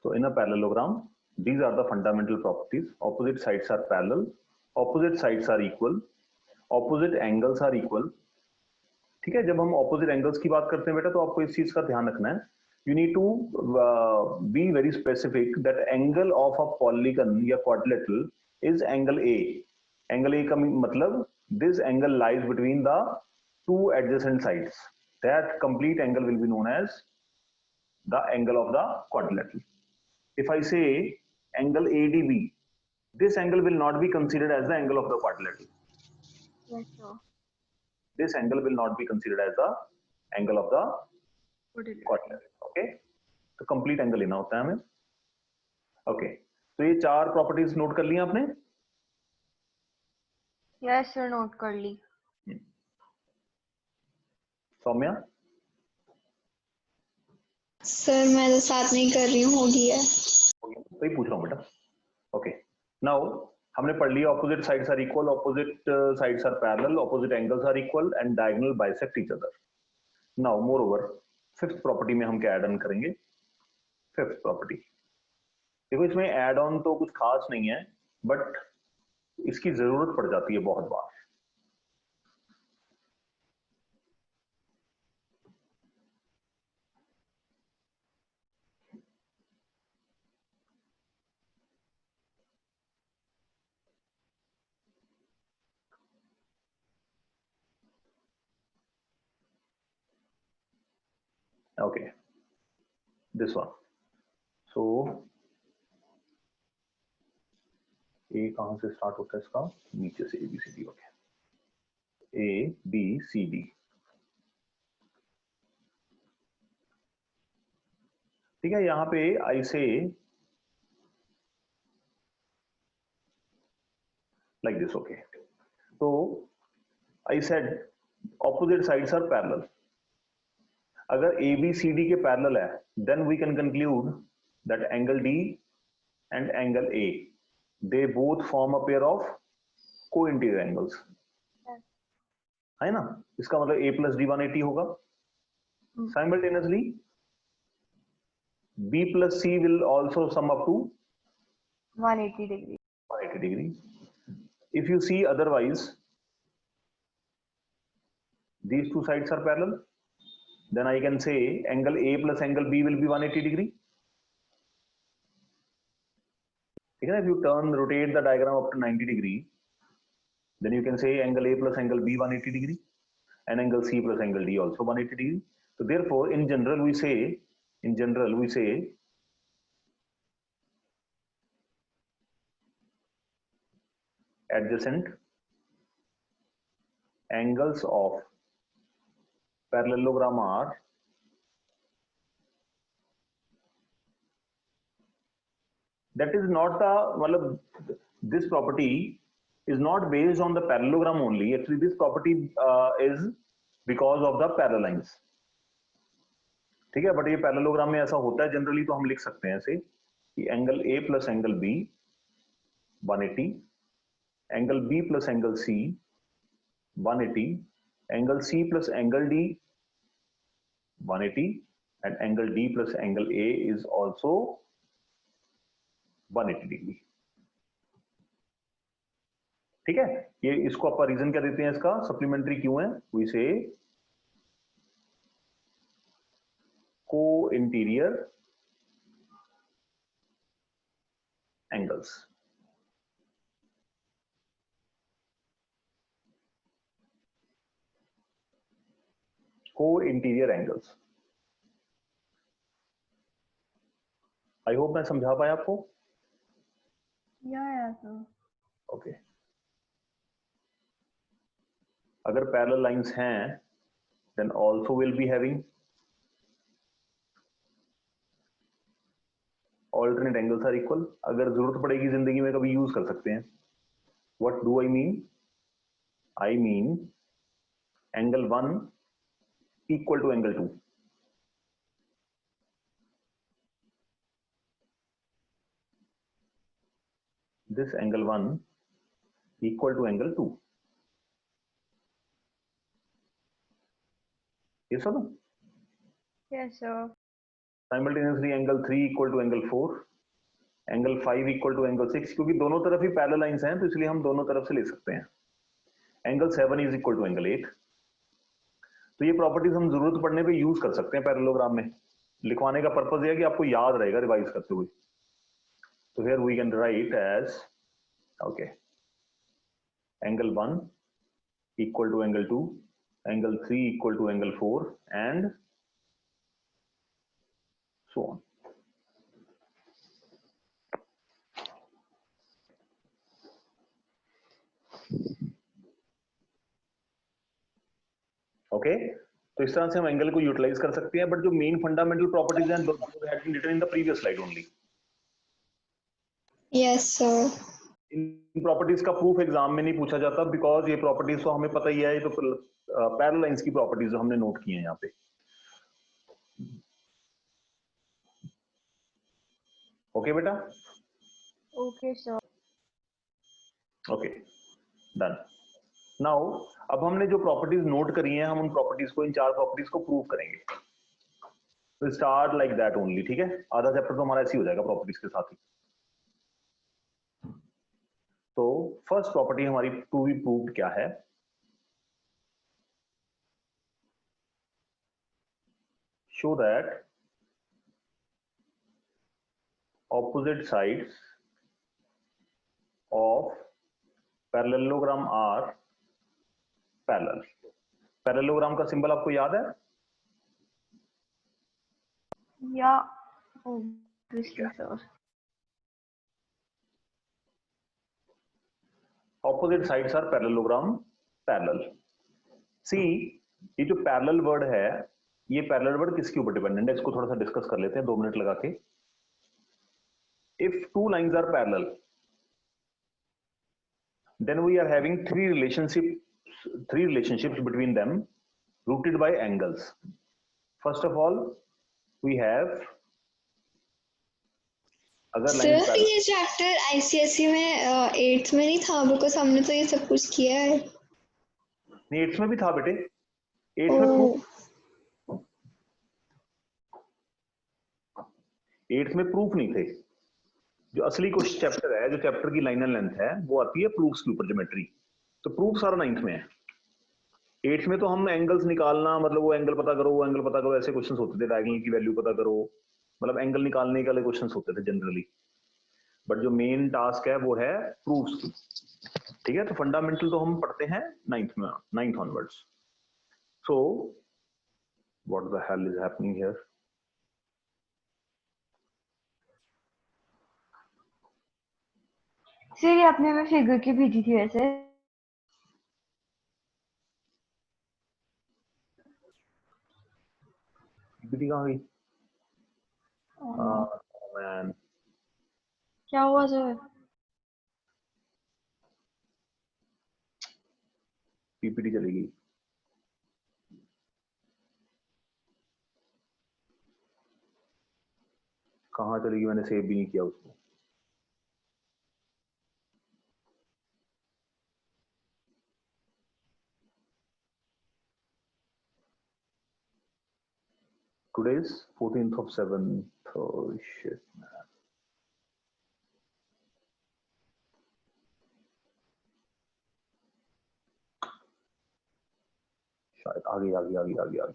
So in a parallelogram, these are the fundamental properties. Opposite sides are parallel, opposite sides are equal, opposite angles are equal. ठीक है, जब हम opposite angles की बात करते हैं बेटा, तो आपको इस चीज का ध्यान रखना है. You need to be very specific that angle of a polygon या quadrilateral is angle A. Angle A का मतलब this angle lies between the two adjacent sides. That complete angle will be known as the angle of the quadrilateral. If I say angle ADB, this angle will not be considered as the angle of the quadrilateral. Yes, sir. This angle will not be considered as the angle of the quadrilateral. Okay, तो complete angle लेना होता है हमें. Okay, तो ये चार properties note कर ली आपने? Yes, sir, नोट कर ली. सौम्या? सर मैं तो साथ नहीं कर रही हूँ, हो गया है. तो ही पूछ रहा हूँ बेटा. Okay, now हमने पढ़ लिया opposite sides are equal, opposite sides are parallel, opposite angles are equal and diagonal bisect each other. Now moreover, fifth property में हम क्या add on करेंगे? Fifth property. देखो इसमें add on तो कुछ खास नहीं है, but इसकी जरूरत पड़ जाती है बहुत बार. Okay, this one. So A कहां से स्टार्ट होता है इसका? नीचे से ABCD. Okay, ABCD. ठीक है, यहां पे I say like this. Okay, so I said opposite sides are parallel. अगर ABCD के पैरेलल है, then we can conclude that angle D and angle A, they both form a pair of co-interior angles. है ना? इसका मतलब A plus D 180 होगा. Simultaneously, B plus C will also sum up to 180 degree. 180 degree. If you see otherwise, these two sides are parallel, then I can say angle A plus angle B will be 180 degree. If you rotate the diagram up to 90 degree, then you can say angle A plus angle B 180 degree and angle C plus angle D also 180 degree. So therefore, in general we say adjacent angles of parallelogram are that is not the this property is not based on the parallelogram only. Actually this property is because of the parallel lines. ठीक है, but ये parallelogram में ऐसा होता है generally, तो हम लिख सकते हैं ऐसे कि angle A plus angle B 180, angle B plus angle C 180, angle C plus angle D 180 and angle D plus angle A is also 180 degree. ठीक है, ये इसको आप रीजन क्या देते हैं, इसका सप्लीमेंट्री क्यों है? वी से co-interior angles. Co-interior angles. I hope मैं समझा पाया आपको. Yeah, sir. ओके, अगर पैरेलल लाइंस हैं then also will be having alternate angles are equal. अगर जरूरत पड़ेगी जिंदगी में कभी यूज कर सकते हैं. What do I mean? I mean angle 1 equal to angle 2. This angle 1 equal to angle 2. Yes or no? Yes, sir. Simultaneously angle 3 equal to angle 4, angle 5 equal to angle 6, क्योंकि दोनों तरफ ही पैरेलल लाइंस हैं तो इसलिए हम दोनों तरफ से ले सकते हैं। Angle 7 is equal to angle 8। तो ये प्रॉपर्टीज हम जरूरत पड़ने पे यूज कर सकते हैं पैरेललोग्राम में। लिखवाने का पर्पस यह है कि आपको याद रहेगा रिवाइज करते हुए। तो here we can write as okay angle 1 equal to angle 2, angle 3 equal to angle 4, and so on. Okay, तो इस तरह से हम एंगल को यूटिलाइज कर सकते हैं, बट जो मेन फंडामेंटल प्रॉपर्टीज हैं had been written in the previous slide only. Yes sir. इन प्रॉपर्टीज का प्रूफ एग्जाम में नहीं पूछा जाता बिकॉज ये प्रॉपर्टीज तो हमें पता ही है, ये तो पैरेलल लाइंस की प्रॉपर्टीज जो हमने नोट की हैं यहाँ पे। ओके बेटा, okay sir. Okay done. Now अब हमने जो प्रॉपर्टीज नोट करी हैं, हम उन प्रॉपर्टीज को, इन 4 प्रॉपर्टीज को प्रूव करेंगे। तो स्टार्ट लाइक दैट ओनली, ठीक है। आधा चैप्टर तो हमारा ऐसे ही हो जाएगा प्रॉपर्टीज के साथ ही। तो फर्स्ट प्रॉपर्टी हमारी टू बी प्रूव्ड क्या है? Show that opposite sides of parallelogram are parallel। Parallelogram का सिंबल आपको याद है? या obviously sir. opposite sides are parallelogram parallel। सी ये जो पैरेलल वर्ड है, ये पैरेलल वर्ड किसके ऊपर डिपेंडेंट है, इसको थोड़ा सा डिस्कस कर लेते हैं 2 मिनट लगा के। If 2 lines are parallel, then we are having three relationships between them rooted by angles। First of all, we have, अगर लाइन सर ये चैप्टर आईसीएसई में 8th में नहीं था, बिकॉज हमने तो ये सब कुछ किया है। नहीं 8th में भी था बेटे, 8th में ओ, प्रूफ, 8th में प्रूफ नहीं थे। जो असली कुछ चैप्टर है, जो चैप्टर की लाइन एंड लेंथ है, वो आती है प्रूफ्स के ऊपर, ज्योमेट्री। तो प्रूफ सारा 9th में है। 8th में तो हम एंगल्स निकालना, मतलब वो एंगल पता करो, वो एंगल पता करो, ऐसे क्वेश्चंस होते थे। डायगोनल की वैल्यू पता करो, मतलब एंगल निकालने के वाले क्वेश्चंस होते थे जनरली। बट जो मेन टास्क है वो है प्रूफ्स की, ठीक है। तो फंडामेंटल तो हम पढ़ते हैं 9th में, 9th onwards. So what the hell is happening here? Sir ये आपने हमें फिगर की भेजी थी वैसे। पीपीटी कहाँ गई? मैन क्या हुआ सर? पीपीटी चली गई। कहाँ चली गई? मैंने सेव भी नहीं किया उसको। Today is 14th of 7th। Oh shit man। शायद आ गई, आ गई, आ गई, आ गई, आ गई।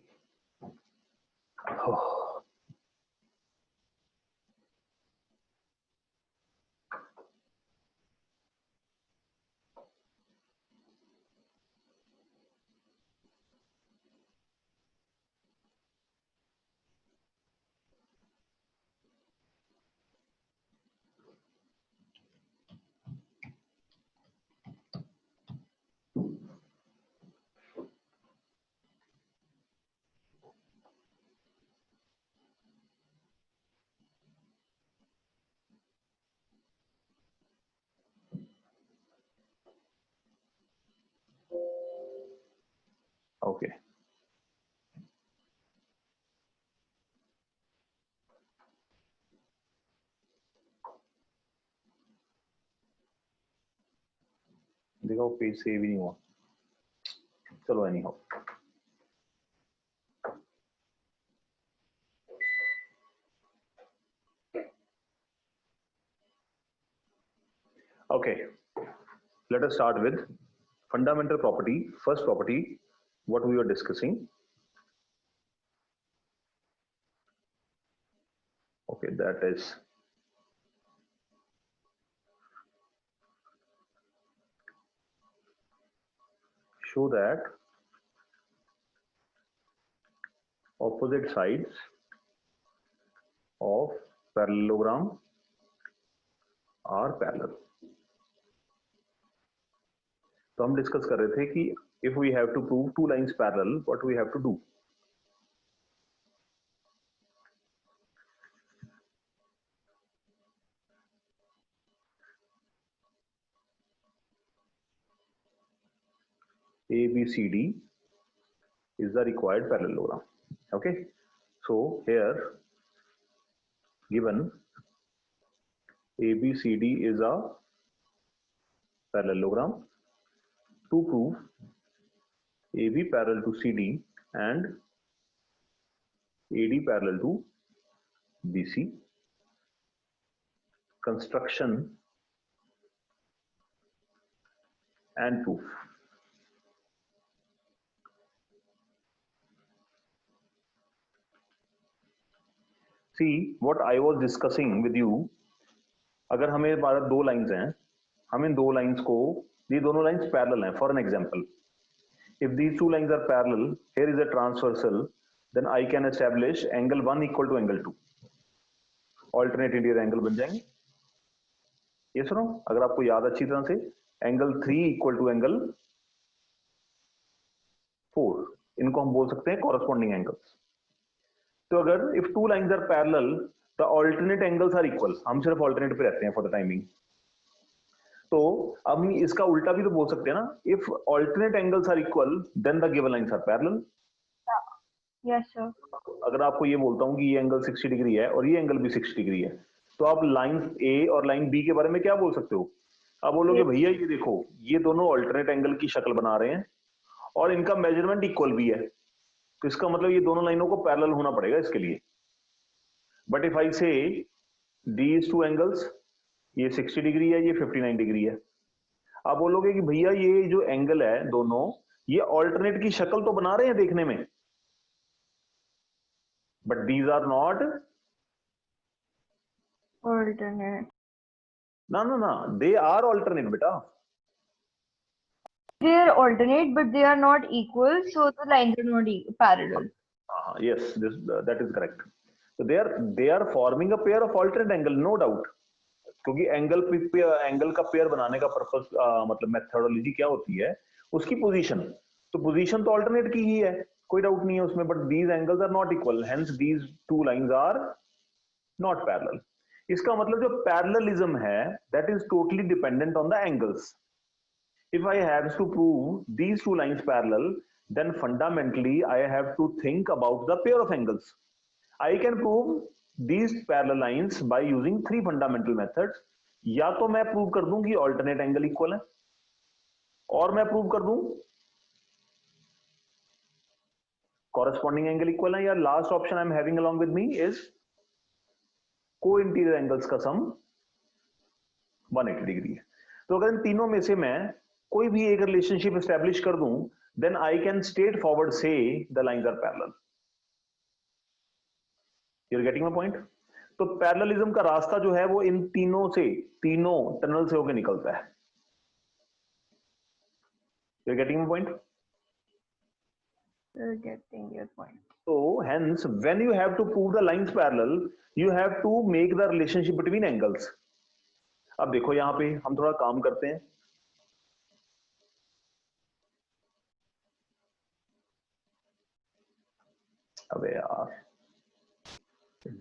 ओके देखा, वो पेज सेव ही नहीं हुआ। चलो any how, Okay, let us start with fundamental property. First property, what we were discussing. Okay, that is show that opposite sides of parallelogram are parallel. तो हम डिस्कस कर रहे थे कि if we have to prove two lines parallel, what we have to do? ABCD is the required parallelogram. Okay, so here given ABCD is a parallelogram. To prove AB parallel to CD and AD parallel to BC, construction and proof. See what I was discussing with you. अगर हमें पास दो lines हैं, हम इन दो lines को, ये दोनों lines parallel हैं. For an example, if these two lines are parallel, here is a transversal, then I can establish angle 1 equal to angle 2. Alternate interior angle बन जाएंगे. ये सुनो, अगर आपको याद अच्छी तरह से, एंगल 3 इक्वल टू एंगल 4, इनको हम बोल सकते हैं कॉरेस्पॉन्डिंग एंगल्स. तो अगर if two lines are parallel, the alternate angles are equal. हम सिर्फ ऑल्टरनेट पे रहते हैं फॉर द टाइमिंग. तो अब हम इसका उल्टा भी तो बोल सकते हैं ना, if alternate angles are equal then the given lines are parallel. Yes sir. अगर आपको ये बोलता हूं कि ये एंगल 60 डिग्री है और ये एंगल भी 60 डिग्री है, तो आप लाइन ए और लाइन बी के बारे में क्या बोल सकते हो? आप बोलोगे भैया ये देखो, ये दोनों ऑल्टरनेट एंगल की शक्ल बना रहे हैं और इनका मेजरमेंट इक्वल भी है, तो इसका मतलब ये दोनों लाइनों को पैरेलल होना पड़ेगा इसके लिए. बट इफ आई से दीज टू एंगल्स, ये 60 डिग्री है, ये 59 डिग्री है, आप बोलोगे कि भैया ये जो एंगल है दोनों, ये ऑल्टरनेट की शक्ल तो बना रहे हैं देखने में, but these are not alternate. ना, दे आर ऑल्टरनेट बेटा. They are alternate, but they are not equal, so the lines are not parallel. Yes, that is correct. So they are forming a pair of alternate angle, no doubt. क्योंकि angle का pair बनाने का purpose, मतलब methodology क्या होती है, उसकी position. तो पोजीशन तो अल्टरनेट की ही है, कोई डाउट नहीं है उसमें, but these angles are not equal, hence these two lines are not parallel. इसका मतलब जो पैरेललिज्म है, that is totally dependent on the angles. If I have to prove these two lines parallel, then fundamentally I have to think about the pair of angles. I can prove these parallel lines by using three fundamental methods. या तो मैं prove कर दूं कि alternate angle equal है, और मैं prove कर दूं corresponding angle equal है, या last option I'm having along with me is co-interior angles का sum 180 डिग्री है. तो अगर इन तीनों में से मैं कोई भी एक रिलेशनशिप एस्टेब्लिश कर दूं, then I can straightforward से the lines are parallel. You are getting my point? तो पैरेललिज्म का रास्ता जो है वो इन तीनों टनल से होकर निकलता है. You are getting my point? You're getting your point. So hence when you have to prove the lines parallel, you have to make the relationship between angles. अब देखो यहां पे हम थोड़ा काम करते हैं. अबे यार,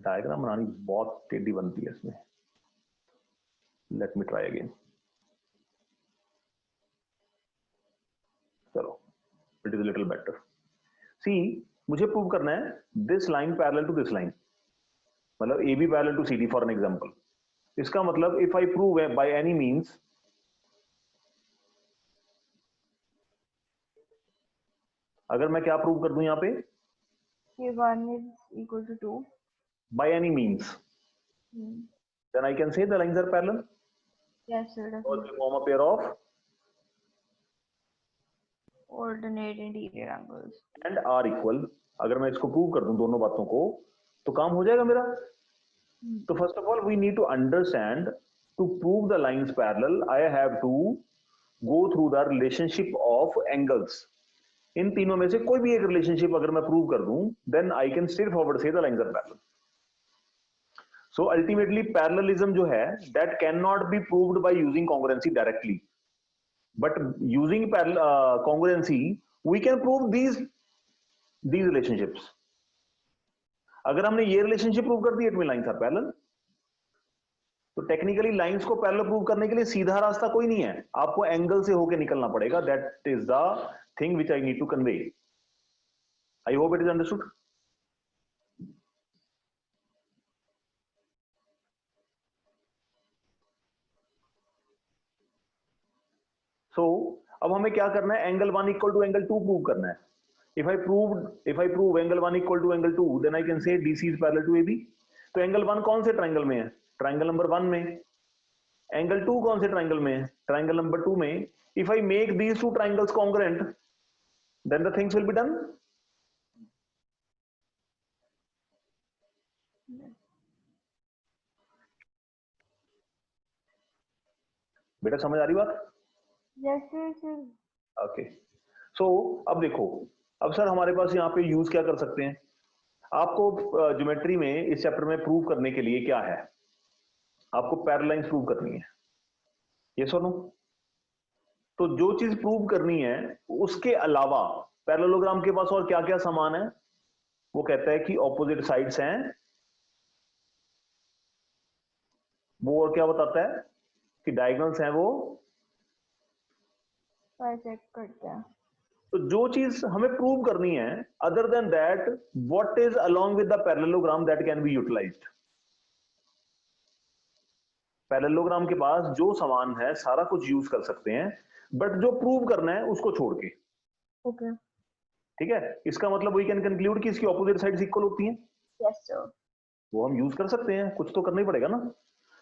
डायग्राम बनानी बहुत टेढ़ी बनती है इसमें. Let me try again. चलो, it is little better. See, मुझे प्रूव करना है this line parallel to this line, मतलब A B parallel to C D for an example. इसका मतलब if I prove by any means, अगर मैं क्या प्रूव कर दूं यहां पे, K1 is equal to 2. by any means, then I can say the lines are parallel. Yes, sir. Because Definitely. they form a pair of Alternate interior angles. and are equal. अगर मैं इसको prove कर दूं दोनों बातों को तो काम हो जाएगा मेरा. So first of all, we need to understand, to prove the lines parallel, I have to go through the relationship of angles. इन तीनों में से कोई भी एक रिलेशनशिप अगर मैं प्रूव कर दूं, then I can straightforward say the lines are parallel. So ultimately, parallelism जो है, that cannot be proved by using congruency directly. But using congruency, we can prove these relationships. अगर हमने ये रिलेशनशिप प्रूव कर दी, it mean lines are parallel. तो technically lines को parallel prove करने के लिए सीधा रास्ता कोई नहीं है, आपको एंगल से होके निकलना पड़ेगा. That is the thing which I need to convey. I hope it is understood. So अब हमें क्या करना है, angle 1 equal to angle 2 prove करना है. if I prove angle 1 equal to angle 2, then I can say DC is parallel to AB. तो angle 1 कौन से ट्रायंगल में है? ट्रायंगल नंबर 1 में. एंगल 2 कौन से ट्रायंगल में है? ट्रायंगल नंबर 2 में. If I make these two triangles congruent, then the things will be done. बेटा समझ आ रही बात? Yes, sir. Sir. ओके. सो अब देखो, अब सर हमारे पास यहाँ पे यूज क्या कर सकते हैं. आपको ज्योमेट्री में इस चैप्टर में प्रूव करने के लिए क्या है, आपको पैरेलल लाइंस प्रूव करनी है. ये सुनो, तो जो चीज प्रूव करनी है उसके अलावा पैरेललोग्राम के पास और क्या क्या समान है, वो कहता है कि ऑपोजिट साइड्स हैं. वो और क्या बताता है कि डायगोनल्स हैं वो बाइसेक्ट करते हैं. तो जो चीज हमें प्रूव करनी है, other than that what is along with the parallelogram that can be utilized. Parallelogram के पास जो समान है सारा कुछ यूज कर सकते हैं, बट जो प्रूव करना है उसको छोड़ के. ओके. ठीक है, इसका मतलब वी कैन कंक्लूड कि इसकी ऑपोजिट साइड्स इक्वल होती हैं. Yes sir. वो हम यूज कर सकते हैं, कुछ तो करना ही पड़ेगा ना.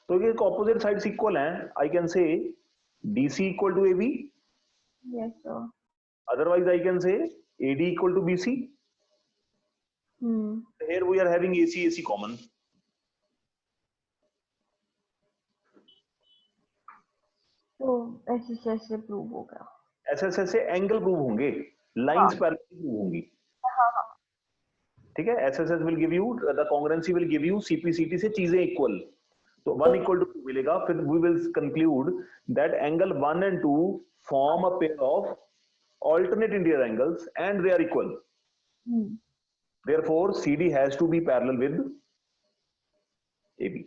तो ये ऑपोजिट साइड्स इक्वल हैं, I can say DC equal to AB. Yes sir. Otherwise, I can say AD equal to BC. Here we are having AC common. तो SSS से प्रूव होगा. SSS से एंगल प्रूव होंगे, lines parallel prove होंगी. ठीक है, SSS will give you the congruency will give you CPCT से चीजें इक्वल. तो 1 equal to 2 मिलेगा. फिर we will conclude that angle 1 and 2 form a pair of alternate interior angles and they are equal. Therefore, CD has to be parallel with AB.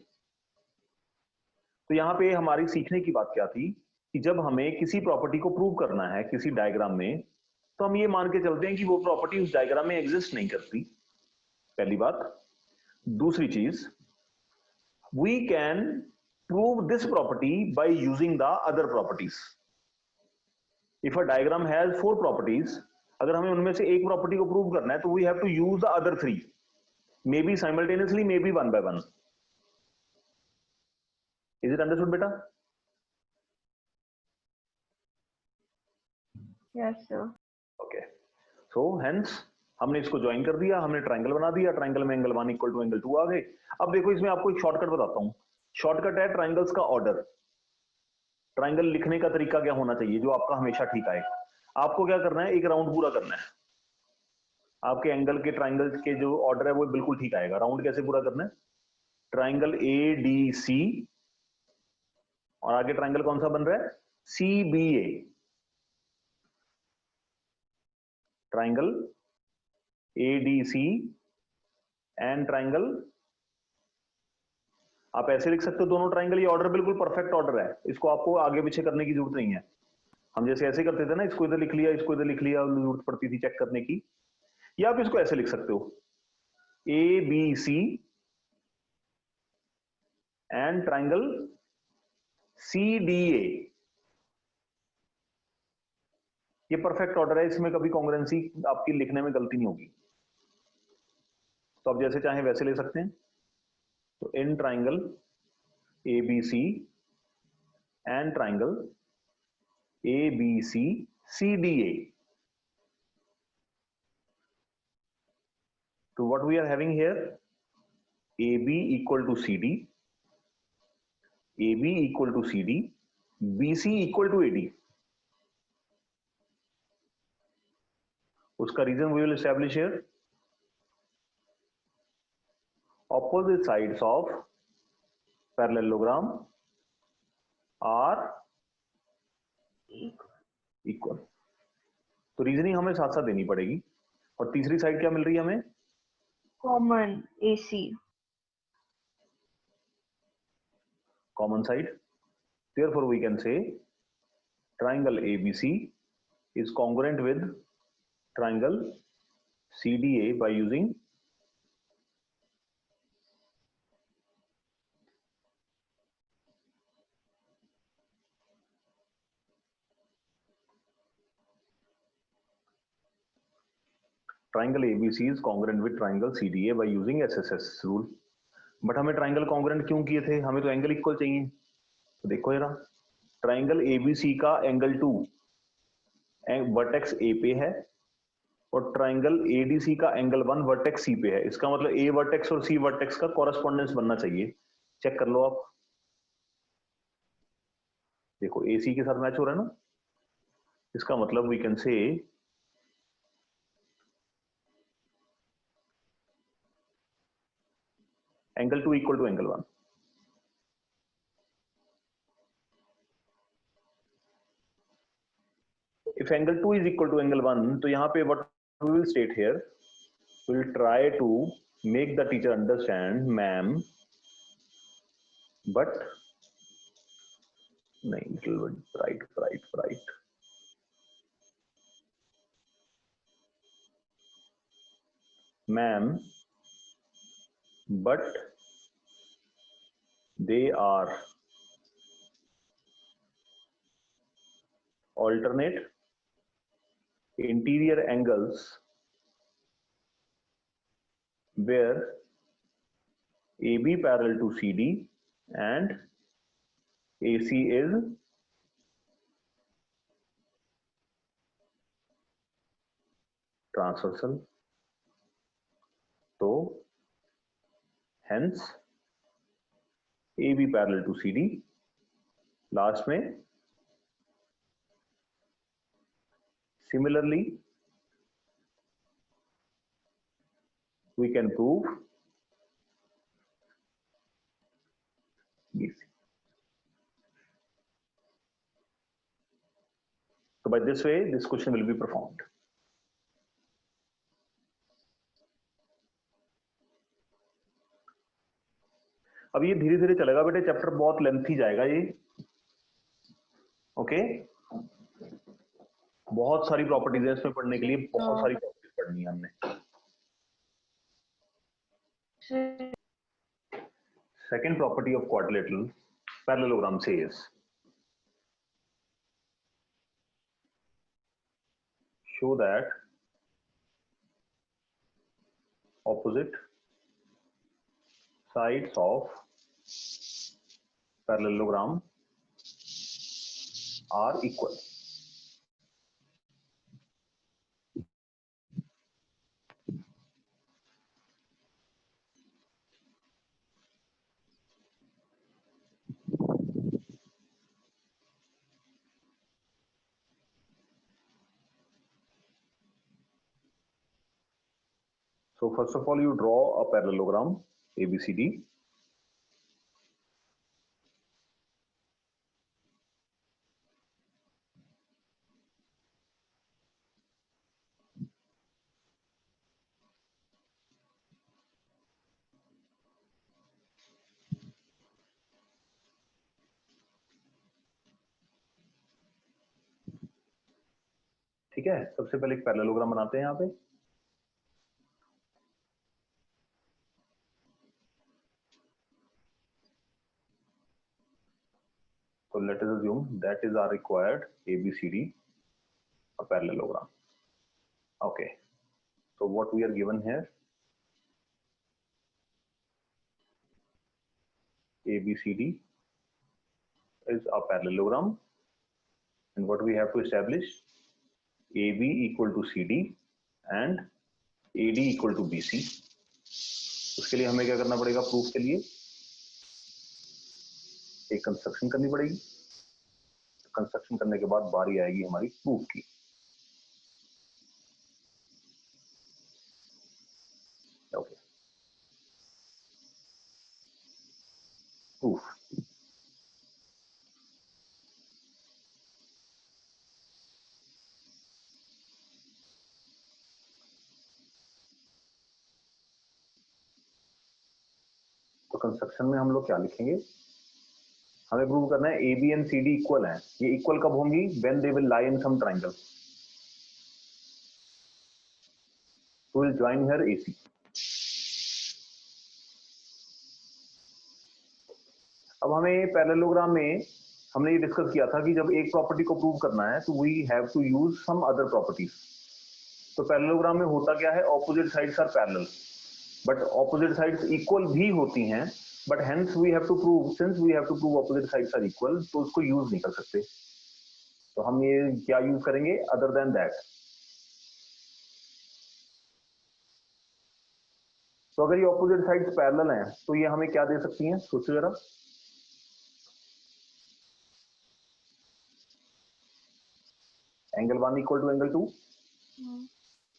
तो यहां पे हमारी सीखने की बात क्या थी कि जब हमें किसी प्रॉपर्टी को प्रूव करना है किसी डायग्राम में, तो हम ये मान के चलते हैं कि वो प्रॉपर्टी उस डायग्राम में एग्जिस्ट नहीं करती. पहली बात. दूसरी चीज, we can prove this property by using the other properties. If a diagram has 4 properties, अगर हमें उनमें से एक प्रॉपर्टी को प्रूव करना है तो we have to use the other 3, maybe simultaneously, maybe one by one. Is it understood beta? Yes sir. Okay. So hence हमने इसको ज्वाइन कर दिया, हमने ट्रायंगल बना दिया. ट्रायंगल में एंगल 1 इक्वल टू एंगल 2 आ गए. अब देखो इसमें आपको एक शॉर्टकट बताता हूं. शॉर्टकट है ट्रायंगल्स का ऑर्डर. ट्रायंगल लिखने का तरीका क्या होना चाहिए जो आपका हमेशा ठीक आए. आपको क्या करना है, एक राउंड पूरा करना है. आपके एंगल के ट्रायंगल के जो ऑर्डर है वो बिल्कुल ठीक आएगा. राउंड कैसे पूरा करना है, ट्रायंगल ADC और आगे ट्रायंगल कौन सा बन रहा है, CBA. Triangle ADC and triangle, आप ऐसे लिख सकते हो दोनों ट्रायंगल. ये ऑर्डर बिल्कुल परफेक्ट ऑर्डर है, इसको आपको आगे पीछे करने की जरूरत नहीं है. हम जैसे ऐसे करते थे ना, इसको इधर लिख लिया, इसको इधर लिख लिया, जरूरत पड़ती थी चेक करने की. या आप इसको ऐसे लिख सकते हो, ABC एंड ट्रायंगल CDA. ये परफेक्ट ऑर्डर है, इसमें कभी कॉन्ग्रुएंसी आपकी लिखने में गलती नहीं होगी. तो आप जैसे चाहें वैसे ले सकते हैं. तो in triangle ABC and triangle ABC CDA. So what we are having here, AB equal to CD, AB equal to CD, BC equal to AD. उसका reason we will establish here. Opposite sides of parallelogram are equal. तो reasoning हमें साथ साथ देनी पड़ेगी. और तीसरी side क्या मिल रही है हमें? Common AC. Common side. Therefore we can say triangle ABC is congruent with triangle CDA by using triangle ABC is congruent with triangle CDA by using SSS rule. But हमें ट्राइंगल कॉन्ग्रुएंट क्यों किए थे? हमें तो angle equal चाहिए. तो देखो जरा, ट्राइंगल ABC का एंगल 2 वर्टेक्स A पे है और ट्राइंगल ADC का एंगल 1 वर्टेक्स C पे है. इसका मतलब A वर्टेक्स और C वर्टेक्स का कॉरेस्पॉन्डेंस बनना चाहिए. चेक कर लो आप. देखो AC के साथ मैच हो रहा है ना. इसका मतलब वी कैन से angle 2 equal to angle 1. If angle 2 is equal to angle 1, तो यहाँ पे what we will state here, we will try to make the teacher understand, ma'am, but नहीं, little bit bright. Ma'am, but they are alternate interior angles where AB parallel to CD and AC is transversal. तो hence AB parallel to CD, last में similarly we can prove BC. So by this way this question will be performed. अब ये धीरे धीरे चलेगा बेटे, chapter बहुत lengthy जाएगा ये. ओके, बहुत सारी प्रॉपर्टीज है इसमें पढ़ने के लिए, बहुत सारी प्रॉपर्टीज पढ़नी है हमने. Second property of quadrilateral parallelogram says, show that opposite sides of parallelogram are equal. So first of all you draw a parallelogram ABCD. ठीक है, सबसे पहले एक पैरेललोग्राम बनाते हैं यहाँ पे. So let us assume that is our required ABCD, a parallelogram. Okay, so what we are given here, ABCD is a parallelogram, and what we have to establish, AB equal to CD and AD equal to BC. उसके लिए हमें क्या करना पड़ेगा? Proof के लिए एक construction करनी पड़ेगी। कंस्ट्रक्शन करने के बाद बारी आएगी हमारी प्रूफ की। Okay, proof. तो कंस्ट्रक्शन में हम लोग क्या लिखेंगे? हमें प्रूव करना है A B and C D equal है। ये इक्वल कब होंगी? When they will lie in some triangle. तो विल ज्वाइन हियर AC। अब हमें पैरेललोग्राम में हमने ये डिस्कस किया था कि जब एक प्रॉपर्टी को प्रूव करना है तो we have to use some other properties. तो पैरेललोग्राम में होता क्या है? Opposite sides are parallel, but opposite sides equal भी होती हैं, but hence we have to prove, since we have to prove opposite sides are equal, तो उसको यूज नहीं कर सकते। तो हम ये क्या यूज करेंगे अदर देन दैट? तो अगर ये ऑपोजिट साइड्स पैरेलल हैं तो ये हमें क्या दे सकती हैं? सोचिए जरा। एंगल 1 इक्वल टू एंगल 2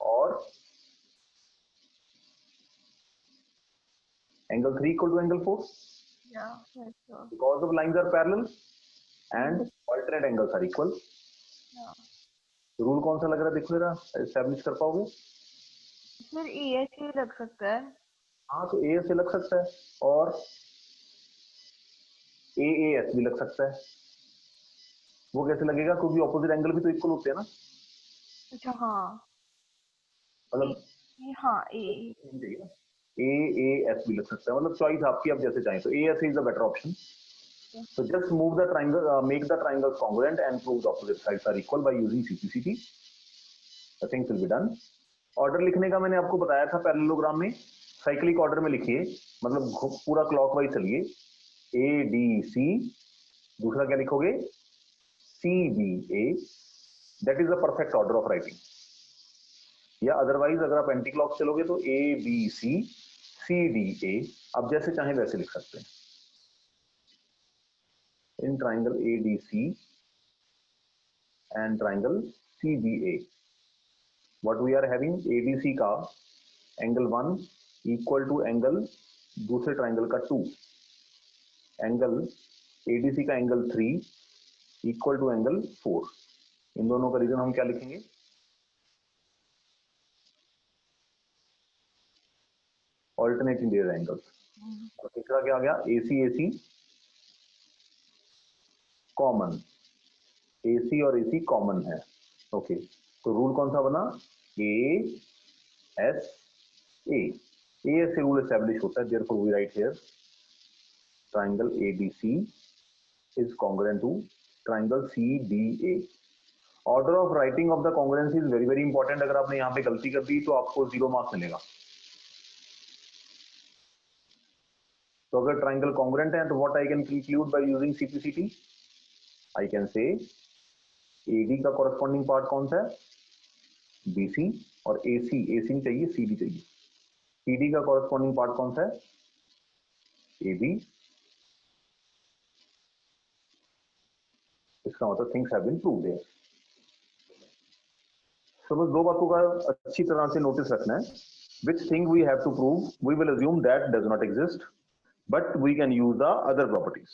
और angle 3 equal to angle 4. Yeah, that's so. Because the lines are parallel and alternate angles are equal. Yeah. Rule कौन सा लग रहा है? देखो जरा, एस्टैब्लिश कर पाओगे? फिर ES ही लग सकता है। हाँ, तो ए से लग सकता है और AAS भी लग सकता है। वो कैसे लगेगा? क्योंकि ऑपोजिट एंगल भी तो इक्वल होते हैं ना। अच्छा, हाँ मतलब हाँ AAS भी लग सकता है, मतलब चॉइस आपकी, आप जैसे चाहें। तो AS is the better option. So just move the triangle, make the triangles congruent and prove the opposite sides are equal by using CPCT. The things will be done. Order लिखने का मैंने आपको बताया था पैरेललोग्राम में, cyclic order में लिखिए, मतलब पूरा क्लॉकवाइज चलिए। ADC, दूसरा क्या लिखोगे? CBA। That is the perfect order of writing. या अदरवाइज अगर आप एंटी क्लॉक चलोगे तो ABC CDA, आप जैसे चाहें वैसे लिख सकते हैं। in triangle ADC and triangle CBA, what we are having, ADC का एंगल 1 इक्वल टू एंगल दूसरे ट्राइंगल का 2, एंगल ADC का एंगल 3 इक्वल टू एंगल 4। इन दोनों का रीजन हम क्या लिखेंगे? Alternating their angles. और तीसरा क्या आ गया? AC common. AC और AC कॉमन है। ओके, तो रूल कौन सा बना? ASA। AS से रूल एस्टैब्लिश होता है, therefore we write here triangle ABC is congruent to triangle CBA. Order of writing of the congruency is very important. अगर आपने यहाँ पे गलती कर दी तो आपको 0 मार्क्स मिलेगा। तो अगर ट्राइंगल कॉन्ग्रुएंट है तो what I can conclude by using CPCT? I can से AD का कॉरेस्पॉन्डिंग पार्ट कौन सा है? BC, और AC नहीं चाहिए, CD चाहिए। CD का कॉरेस्पॉन्डिंग पार्ट कौन सा है? AB। इसका मतलब things have been proved here. तो बस दो बातों का अच्छी तरह से नोटिस रखना है। Which thing we have to prove? We will assume that does not exist, but we can use the other properties.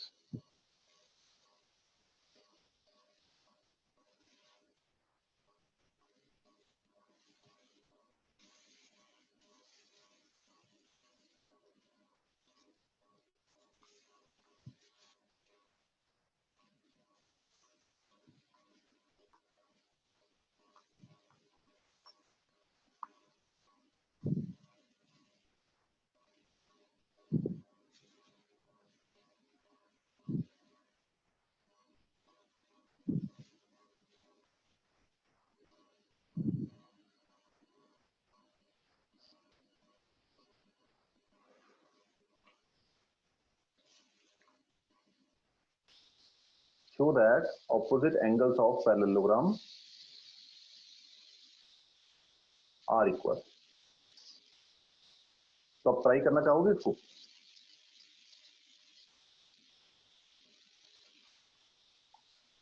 show that opposite angles of parallelogram are equal. तो आप ट्राई करना चाहोगे इसको?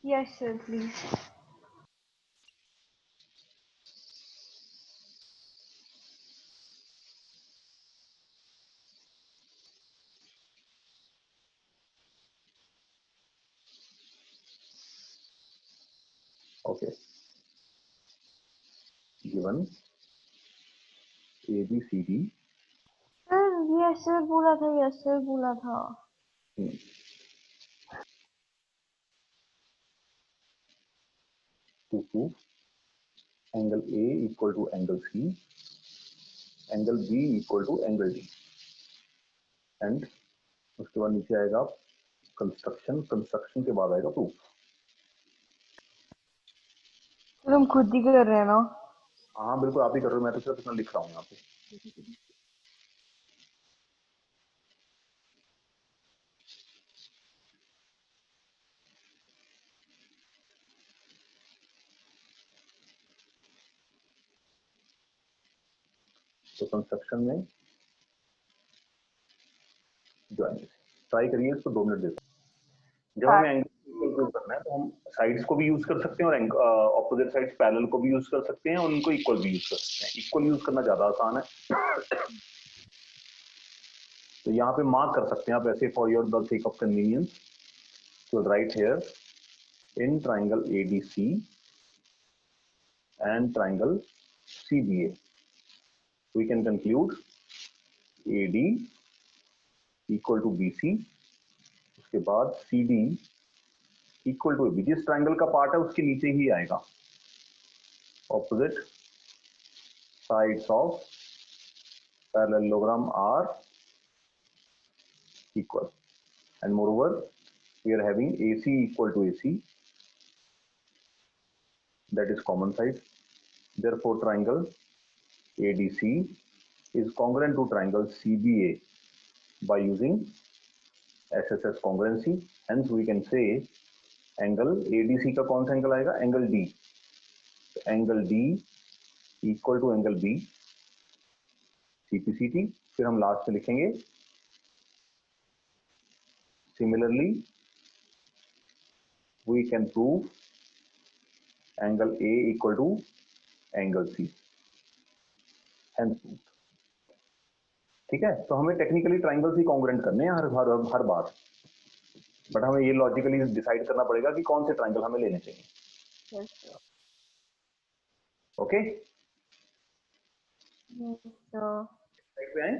Yes, sir, please. Okay. Given ABCD. Sir, yes, sir बोला था, yes, sir बोला था. To prove angle A equal to angle C, angle B equal to angle D, and उसके बाद नीचे आएगा कंस्ट्रक्शन, कंस्ट्रक्शन के बाद आएगा प्रूफ. तुम खुद ही कर रहे हैं ना? हाँ बिल्कुल आप ही कर रहे हो, मैं तो सिर्फ इतना लिख रहा हूँ यहाँ पे. तो कंस्ट्रक्शन में ज्वाइन ट्राई करिए इसको 2 मिनट देते हैं. जब हमें एंगल इक्वल करना है तो हम साइड्स को भी यूज कर सकते हैं और ऑपोजिट साइड्स पैरेलल को भी यूज कर सकते हैं और उनको इक्वल भी यूज कर सकते हैं. इक्वल यूज करना ज्यादा आसान है. तो यहाँ पे मार्क कर सकते हैं आप ऐसे for your the sake of convenience. तो right here in triangle ADC and triangle CBA, we can conclude AD equal to BC, उसके बाद CD equal to AB. जिस ट्राइंगल का पार्ट है उसके नीचे ही आएगा. Opposite sides of parallelogram are equal, and moreover we are having AC equal to AC, that is common side. Therefore triangle ADC is congruent to triangle CBA by using SSS congruency. Hence we can say angle ADC का कौन सा angle आएगा? Angle D. Angle D equal to angle B CPCT. फिर हम last में लिखेंगे similarly we can prove angle A equal to angle C. Hence proved. ठीक है. तो हमें टेक्निकली ट्राइंगल्स ही कॉन्ग्रुएंट करने हैं हर बार, बट हमें ये लॉजिकली डिसाइड करना पड़ेगा कि कौन से ट्राइंगल हमें लेने चाहिए. Yes, sir. Okay. Yes, sir. Side पे आए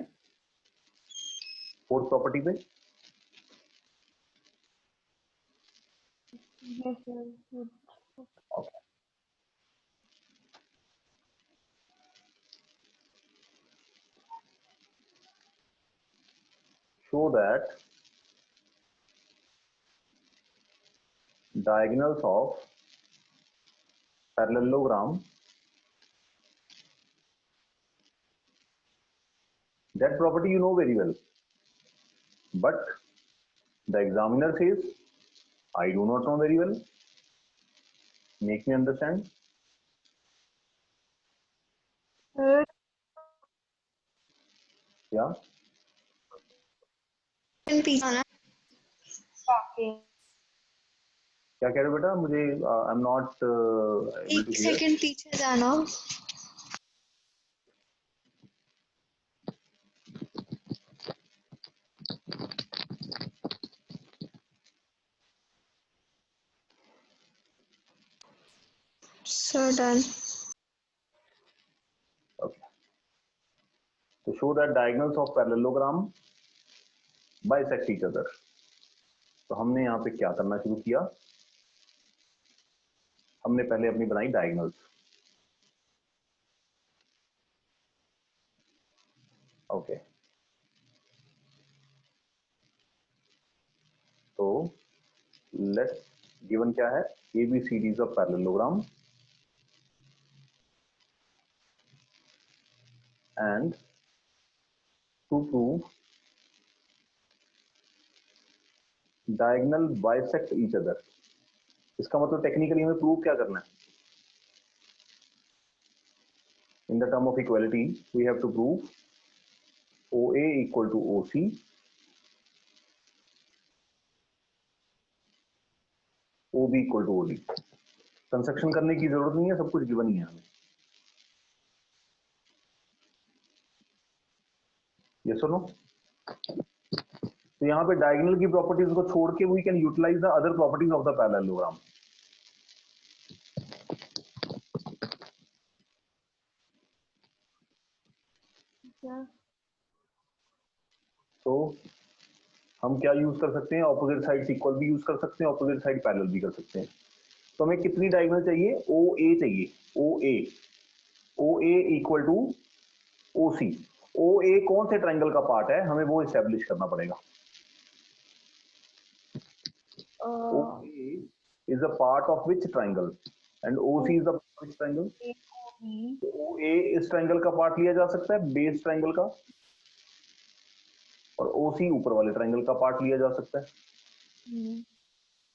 फोर्थ प्रॉपर्टी पे. Yes, sir. Good. Okay. Show that diagonals of parallelogram, that property you know very well, but the examiner says I do not know very well. Make me understand. Sir, Yeah. पीछे आना. okay. क्या कह रहे हो बेटा? मुझे आई am not able एक to here. Second पीछे जाना. So done. Okay. To show that diagonals of parallelogram bisect each other. तो हमने यहाँ पे क्या करना शुरू किया? हमने पहले अपनी बनाई डायगोनल्स. ओके. तो लेट्स गिवन क्या है? ABCDs of parallelogram and to prove diagonal bisect each other. इसका मतलब टेक्निकली हमें प्रूव क्या करना है? In the term of equality we have to prove OA equal to OC, OB equal to OD। Construction करने की जरूरत नहीं है, सब कुछ गिवन ही है हमें। यस और नो? तो यहाँ पे डायगोनल की प्रॉपर्टीज को छोड़ के we can utilise the other properties of the parallelogram. तो हम क्या यूज कर सकते हैं? ऑपोजिट साइड इक्वल भी यूज कर सकते हैं, ऑपोजिट साइड पैरेलल भी कर सकते हैं। तो हमें कितनी डायगोनल चाहिए? OA चाहिए। OA equal to OC। OA कौन से ट्रायंगल का पार्ट है, हमें वो एस्टेब्लिश करना पड़ेगा। OA is a part of which triangle and OC is the which triangle? तो OA इस ट्रायंगल का पार्ट लिया जा सकता है, बेस ट्रायंगल का, और OC ऊपर वाले ट्रायंगल का पार्ट लिया जा सकता है।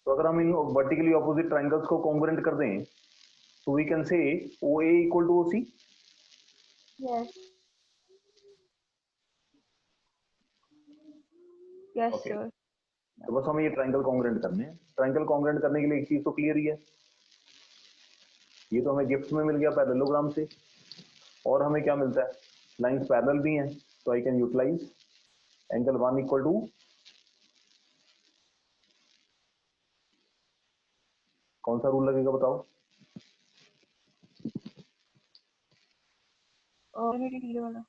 तो अगर हम इन वर्टिकली ऑपोजिट ट्रायंगल्स को कॉन्ग्रुएंट कर दें तो we can say OA equal to OC। Yes Okay. Sir. तो बस हमें ये ट्रायंगल कॉन्ग्रुएंट करने हैं। ट्रायंगल कॉन्ग्रुएंट करने के लिए एक चीज तो क्लियर ही है, ये तो हमें गिफ्ट में मिल गया पैरेललोग्राम से, और हमें क्या मिलता है? लाइंस पैरेलल भी हैं, तो I can utilise angle 1 equal to, कौन सा रूल लगेगा बताओ? वाला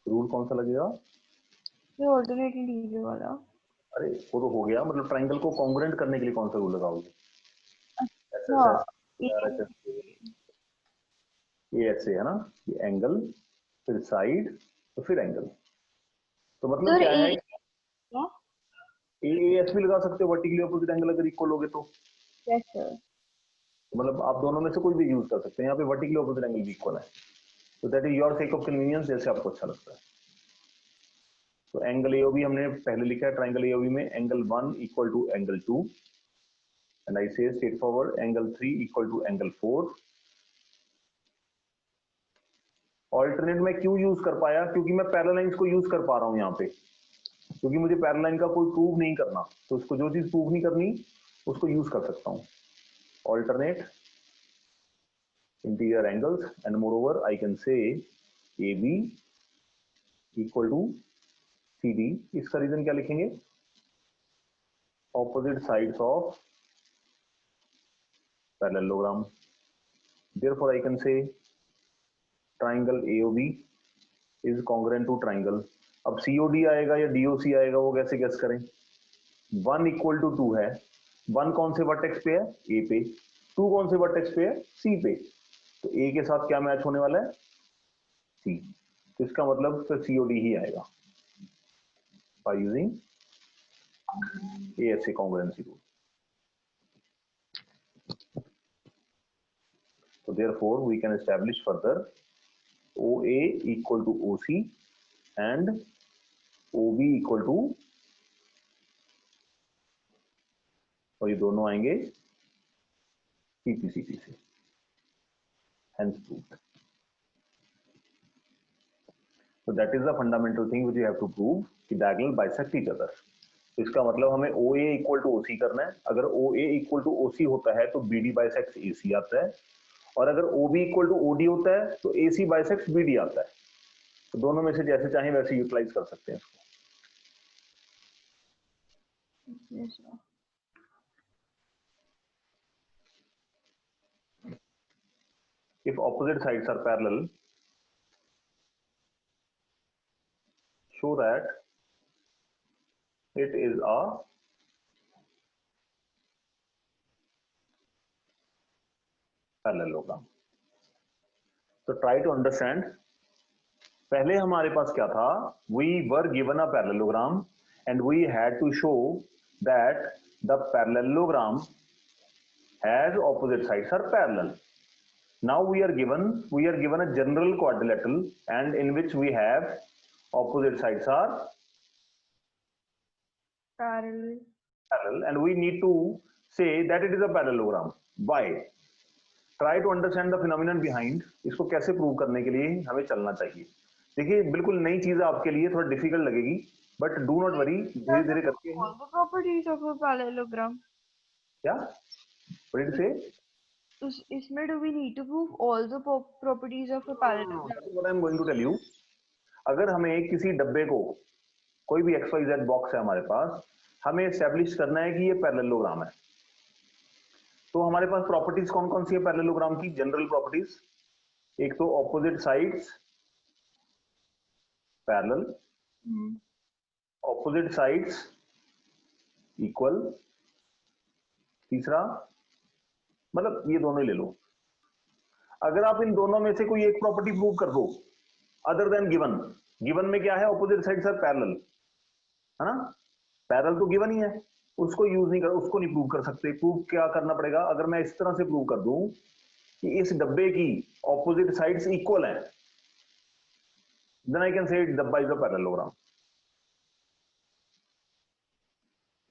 रूल कौन सा लगेगा? ऑल्टरनेट इंटीग्रल वाला। अरे वो तो हो गया, मतलब ट्रायंगल को कॉन्ग्रुएंट करने के लिए कौन सा रूल लगाओगे? ये ऐसे है ना, ये एंगल, फिर साइड, तो फिर एंगल। तो मतलब क्या है? AS भी लगा सकते हो वर्टिकली ऑपोजिट एंगल अगर इक्वल हो गए तो। Yes sir. मतलब आप दोनों में से कोई भी यूज कर सकते हैं, यहाँ पे वर्टिकली ऑपोजिट एंगल भी इक्वल है, तो that is your sake of convenience, जैसे आपको अच्छा लगता है। तो एंगल AOB हमने पहले लिखा है, ट्रायंगल AOB में angle 1 equal to angle 2, and I say straightforward angle 3 equal to angle 4। Alternate में क्यों यूज कर पाया? क्योंकि मैं पैरेलल लाइंस को यूज कर पा रहा हूं यहाँ पे, क्योंकि मुझे पैरेलल लाइन का कोई प्रूव नहीं करना, तो उसको जो चीज प्रूव नहीं करनी उसको यूज कर सकता हूं। Alternate interior angles, and moreover I can say AB equal to CD। इसका रीजन क्या लिखेंगे? Opposite sides of parallelogram. Therefore I can say triangle AOB is congruent to triangle. अब COD आएगा या DOC आएगा, वो कैसे गेस करें? 1 इक्वल टू 2 है, 1 कौन से वर्टेक्स पे है? A पे, 2 कौन से वर्टेक्स पे है? C पे, तो A के साथ क्या मैच होने वाला है? C। तो इसका मतलब फिर COD ही आएगा by using ASA congruency rule. So therefore we can establish further OA equal to OC and OB equal to, और ये दोनों आएंगे CP से, hence proved. So that is the fundamental thing which you have to prove कि diagonal bisect each other. तो इसका मतलब हमें OA इक्वल टू OC करना है। अगर OA इक्वल टू OC होता है तो BD बाइसेक्ट्स AC आता है, और अगर OB इक्वल टू OD होता है तो AC बाइसेक्ट्स BD आता है। तो दोनों में से जैसे चाहें वैसे यूटिलाइज कर सकते हैं इसको। If opposite sides are parallel, show that it is a parallelogram. So try to understand. पहले हमारे पास क्या था? We were given a parallelogram and we had to show that the parallelogram has opposite sides are parallel. Now we are given a general quadrilateral and in which we have opposite sides are Parallel. Parallel, and we need to say that it is a parallelogram. Why? Try to understand the phenomenon behind. इसको कैसे prove करने के लिए हमें चलना चाहिए. देखिए बिल्कुल नई चीज है आपके लिए, थोड़ा डिफिकल्ट लगेगी, बट डू नॉट वरी, धीरे धीरे करके. All the properties of a parallelogram. क्या? What did you say? इसमें do we need to prove all the properties of a parallelogram? That is what I am going to tell you. अगर हमें किसी डब्बे को, कोई भी XYZ बॉक्स है हमारे पास, हमें एस्टेब्लिश करना है कि ये पैरेललोग्राम है, तो हमारे पास प्रॉपर्टीज कौन कौन सी है पैरेललोग्राम की? जनरल प्रॉपर्टीज, एक तो opposite sides parallel, opposite sides equal, तीसरा मतलब ये दोनों ही ले लो. अगर आप इन दोनों में से कोई एक प्रॉपर्टी प्रूव कर दो अदर देन गिवन, गिवन में क्या है? ऑपोजिट साइड्स आर पैरेलल, है ना? पैरेलल तो गिवन ही है, उसको यूज नहीं कर, उसको नहीं प्रूव कर सकते. प्रूव क्या करना पड़ेगा? अगर मैं इस तरह से प्रूव कर दूं कि इस डब्बे की ऑपोजिट साइड्स इक्वल हैं, देन आई कैन से डब्बा is a parallelogram.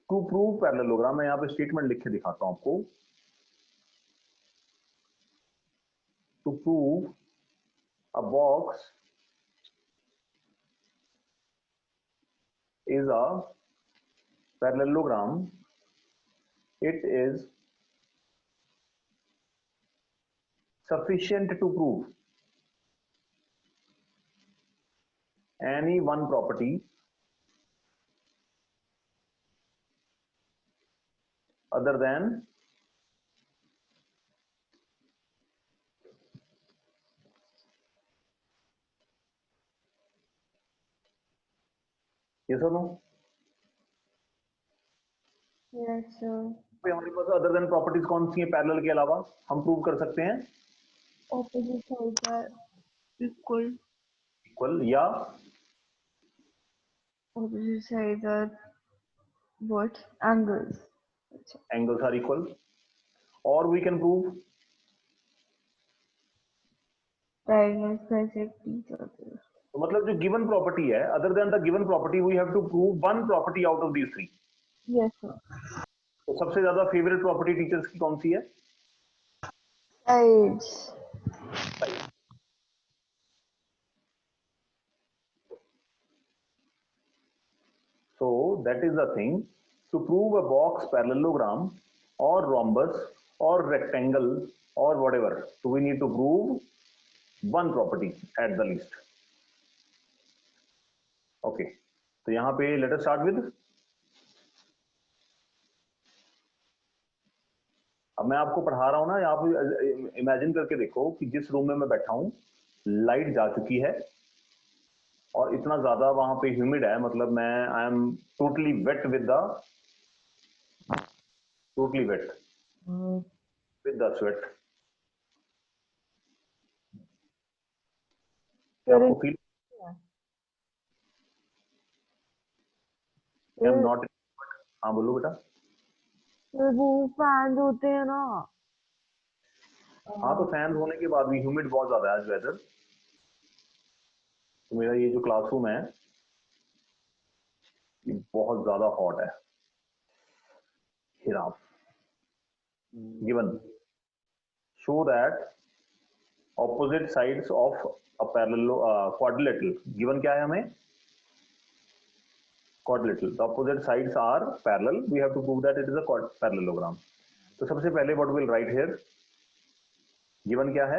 To prove parallelogram, मैं यहां पे स्टेटमेंट लिख के दिखाता हूं आपको. To prove a box is a parallelogram, it is sufficient to prove any one property other than yes or no? Yes, sir. हमारे पास अदर देन प्रॉपर्टीज कौन सी हैं पैरेलल के अलावा हम प्रूव कर सकते हैं? Opposite sides are equal. Equal या Opposite sides are what? Angles. Angles are equal, और we can prove Diagonals bisect each other. तो मतलब जो गिवन प्रॉपर्टी है, other than the given property we have to prove one property out of these three. Yes, sir. तो सबसे ज्यादा favourite property teachers की कौन सी है? Sides. So that is the thing. To prove a box parallelogram or rhombus or rectangle or whatever, so we need to prove one property at the least. Okay, तो यहाँ पे let us start with. अब मैं आपको पढ़ा रहा हूं ना, आप इमेजिन करके देखो कि जिस रूम में मैं बैठा हूं लाइट जा चुकी है और इतना ज्यादा वहां पे ह्यूमिड है, मतलब मैं I am totally wet with the sweat. आपको फील? I am not. हाँ बोलो बेटा. वो फैन होते हैं ना. हाँ तो फैन होने के बाद भी ह्यूमिड बहुत ज्यादा है आज वेदर. तो मेरा ये जो क्लासरूम है ये बहुत ज्यादा हॉट है. Hiram given show that opposite sides of a parallel quadrilateral. Given क्या है हमें? quadrilateral. The opposite sides are parallel. We have to prove that it is a parallelogram. तो सबसे पहले what we'll write here? Given क्या है?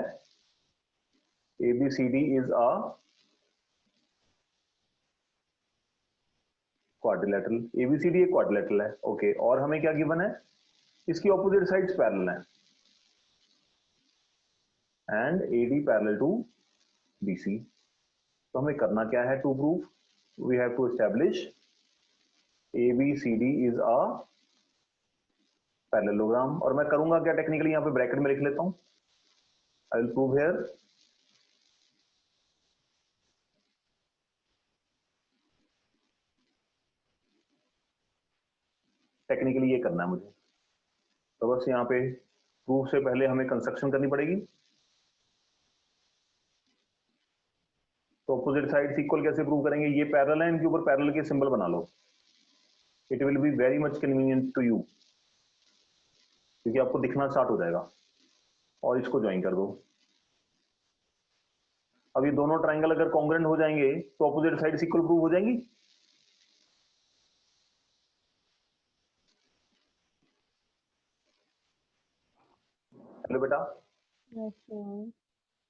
ABCD is a quadrilateral. ABCD एक quadrilateral है. Okay. और हमें क्या given है? इसकी opposite sides parallel है. And AD parallel to BC. तो हमें करना क्या है to prove? We have to establish ABCD is a parallelogram. और मैं करूंगा क्या टेक्निकली, यहाँ पे ब्रैकेट में लिख लेता हूं. I will prove here technically ये करना है मुझे. तो बस यहाँ पे प्रूफ से पहले हमें कंस्ट्रक्शन करनी पड़ेगी. तो अपोजिट साइड्स इक्वल कैसे प्रूव करेंगे? ये पैरेलल है, इनके ऊपर पैरेलल के सिंबल बना लो. It will be very much convenient to you, क्योंकि आपको दिखना स्टार्ट हो जाएगा। और इसको ज्वाइन कर दो। अब ये दोनों ट्राइंगल अगर कॉन्ग्रेंट हो जाएंगे तो ऑपोजिट साइड इक्वल प्रूव हो जाएंगी। हेलो बेटा, Yes, sir.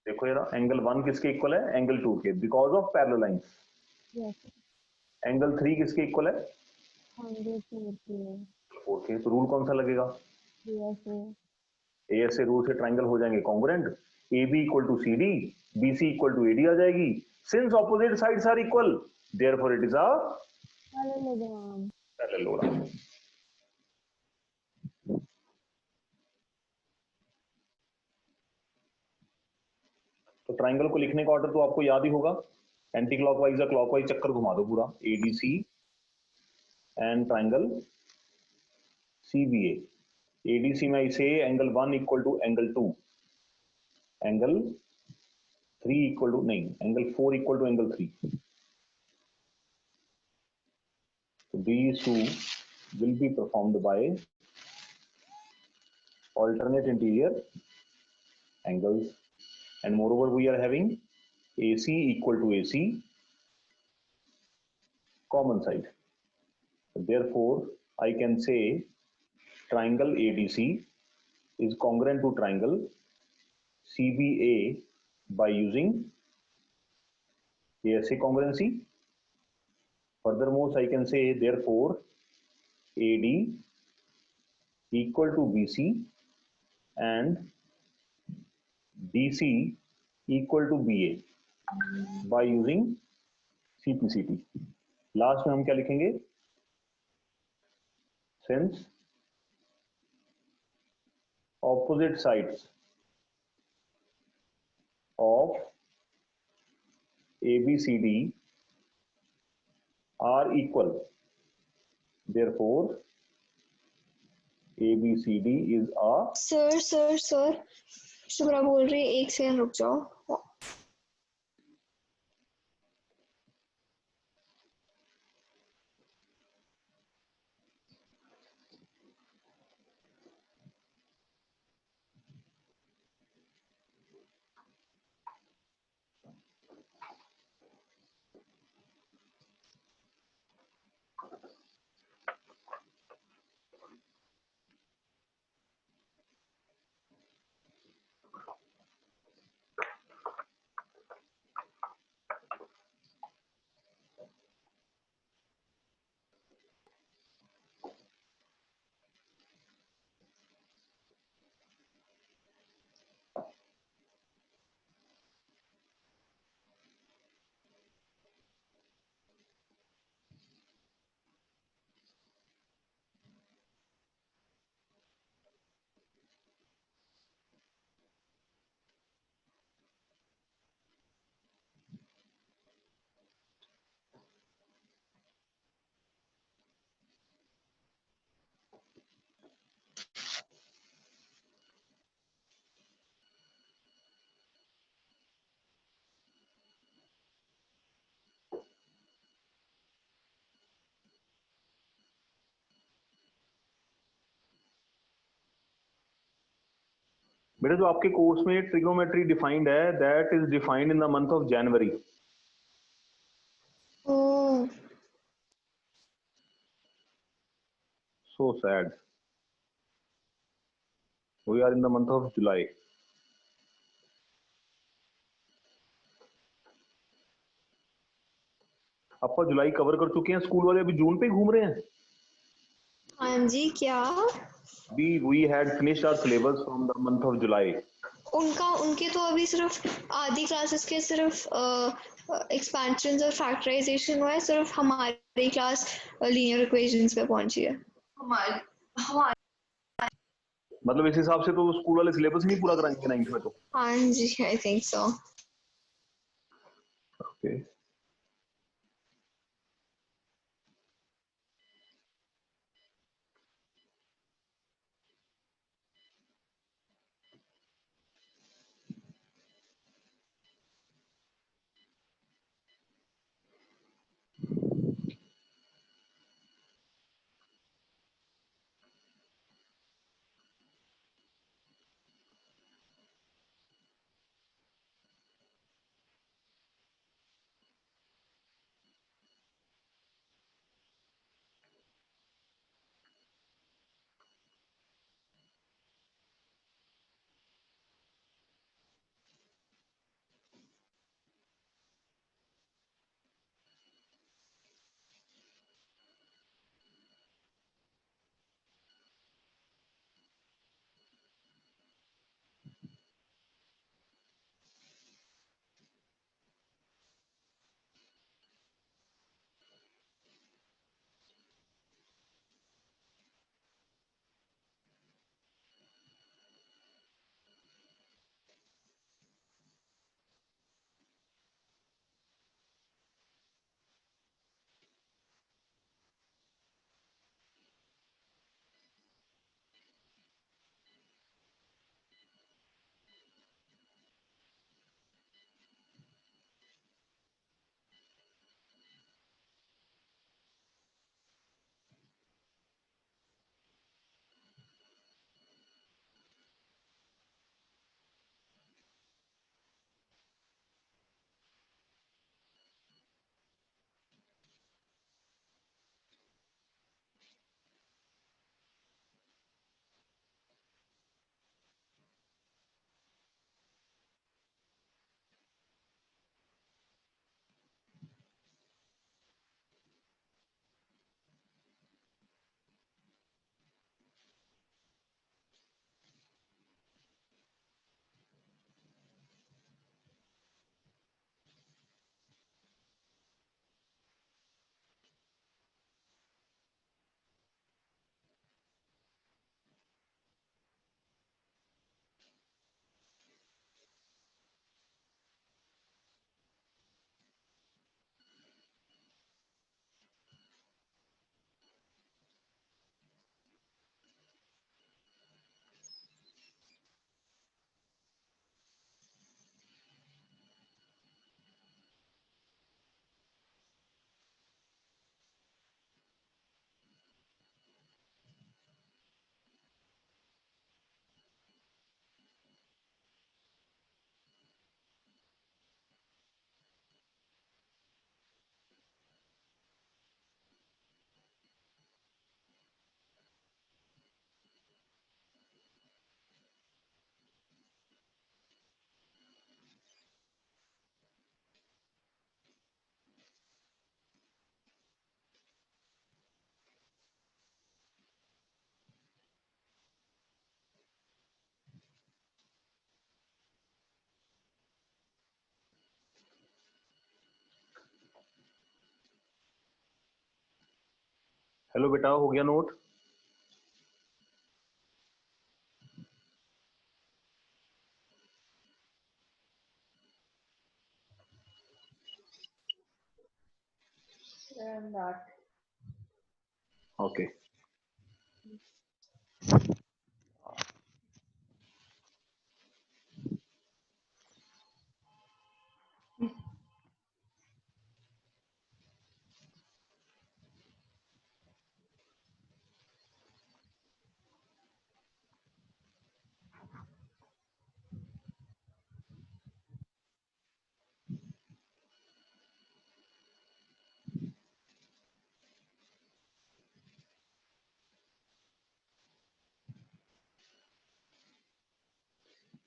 देखो यार, एंगल 1 किसके इक्वल है? एंगल 2 के, because of parallel lines. Yes, angle 3 किसके इक्वल है? 140. ओके, तो रूल कौन सा लगेगा? Yes, sir. ए से रूल से ट्राइंगल हो जाएंगे congruent, A B equal to C D, B C equal to A D आ जाएगी। Since opposite sides are equal, therefore it is a Parallelogram. Parallelogram. तो ट्राइंगल को लिखने का ऑर्डर तो आपको याद ही होगा, एंटी क्लॉकवाइज या क्लॉकवाइज चक्कर घुमा दो पूरा, ADC and triangle CBA. ADC में इसे angle 1 equal to angle 2, angle 3 equal to, नहीं, angle 4 equal to angle 3। So these two will be performed by alternate interior angles, and moreover we are having AC equal to AC common side. Therefore, I can say triangle ADC is congruent to triangle CBA by using ASA congruency. Furthermore, I can say therefore AD equal to BC and DC equal to BA by using CPCT. Last में हम क्या लिखेंगे? Since opposite sides of ABCD are equal, therefore ABCD is a sir Shubhra बोल रही है, एक second रुक जाओ। बेटा जो आपके कोर्स में ट्रिग्नोमेट्री डिफाइंड है, that is defined in the month of January. Oh, So sad. We are in the month of July. आपका जुलाई कवर कर चुके हैं, स्कूल वाले अभी जून पे घूम रहे हैं। हाँ जी, क्या We had finished our syllabus from the month of July. उनके तो अभी सिर्फ आधी क्लासेस के सिर्फ एक्सपेंशंस और फैक्टराइजेशन हुआ है, सिर्फ हमारी क्लास लीनियर इक्वेशंस पे पहुंची है। मतलब इस हिसाब से तो स्कूल वाले सिलेबस नहीं पूरा कराएंगे 9th में तो। हाँ जी, I think so. Okay, hello बेटा, हो गया नोट? And that. ओके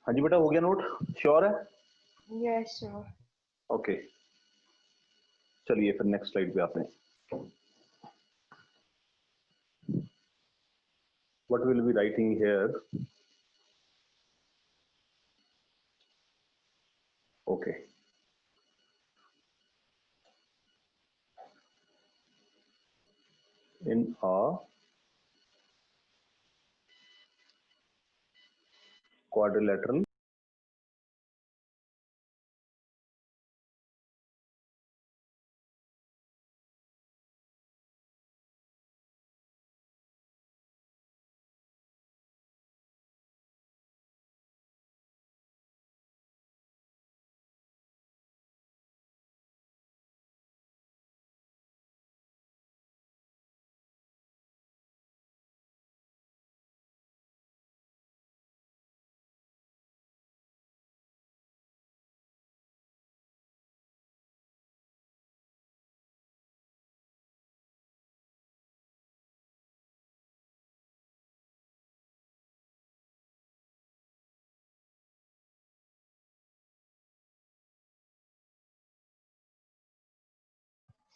हाँ जी बेटा, हो गया नोट? श्योर है? Yes, sure. ओके चलिए फिर नेक्स्ट स्लाइड पे आते हैं. What we'll be writing here. Okay. In a quadrilateral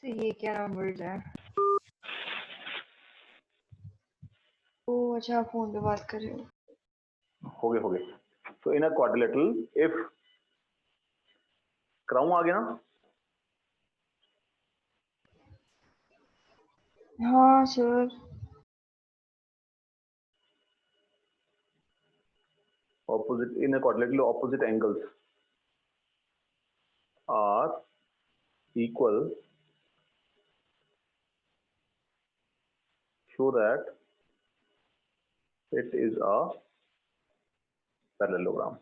So ये क्या numbers है? ओह अच्छा, आप फोन पे बात कर रहे हो. हो गए. So in a quadrilateral, if crown आ गया ना? हाँ sir. Opposite in a quadrilateral, opposite angles are equal. Show that it is a parallelogram.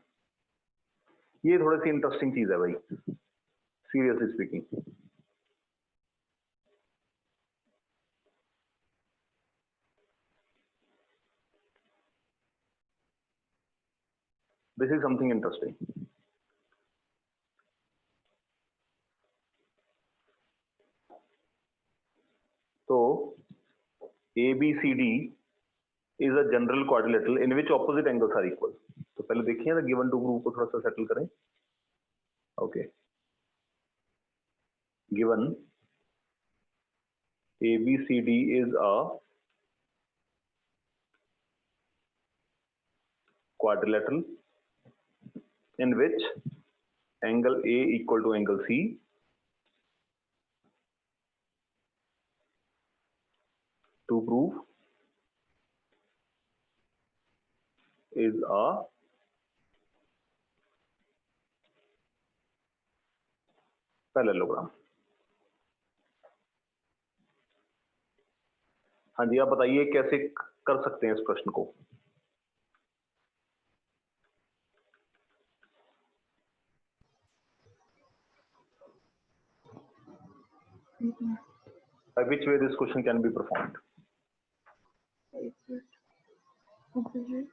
ये थोड़ी सी इंटरेस्टिंग चीज है भाई, seriously speaking. This is something interesting. So ABCD is a general quadrilateral in which opposite angles are equal. तो पहले देखिए ना given to group को थोड़ा सा सेटल करें. Okay given ABCD is a quadrilateral in which angle A equal to angle C, to prove is a parallelogram. हाँ जी, आप बताइए कैसे कर सकते हैं इस प्रश्न को. By which way this question can be performed? Opposite.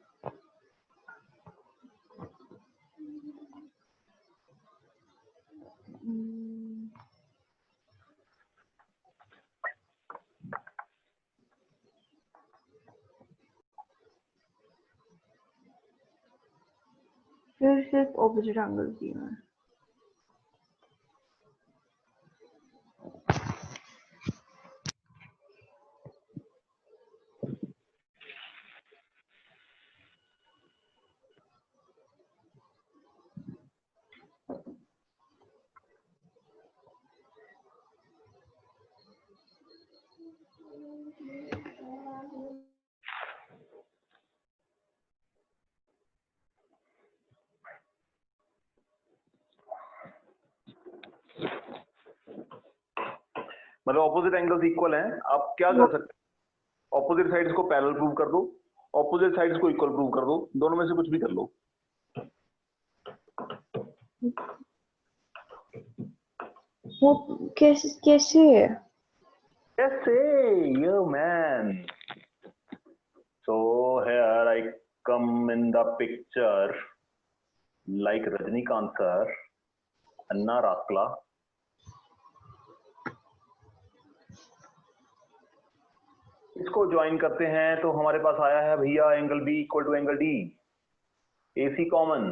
फिर सिर्फ opposite angles दिए हैं. मतलब ऑपोजिट एंगल्स इक्वल हैं, आप क्या कर सकते हैं, ऑपोजिट साइड्स को पैरेलल प्रूव कर दो, ऑपोजिट साइड्स को इक्वल प्रूव कर दो, दोनों में से कुछ भी कर लो। वो कैसे कैसे कैसे yo man? So here I come in the picture like Rajnikant sir, Anna Rakla. इसको ज्वाइन करते हैं तो हमारे पास आया है भैया angle B equal to angle D, AC common,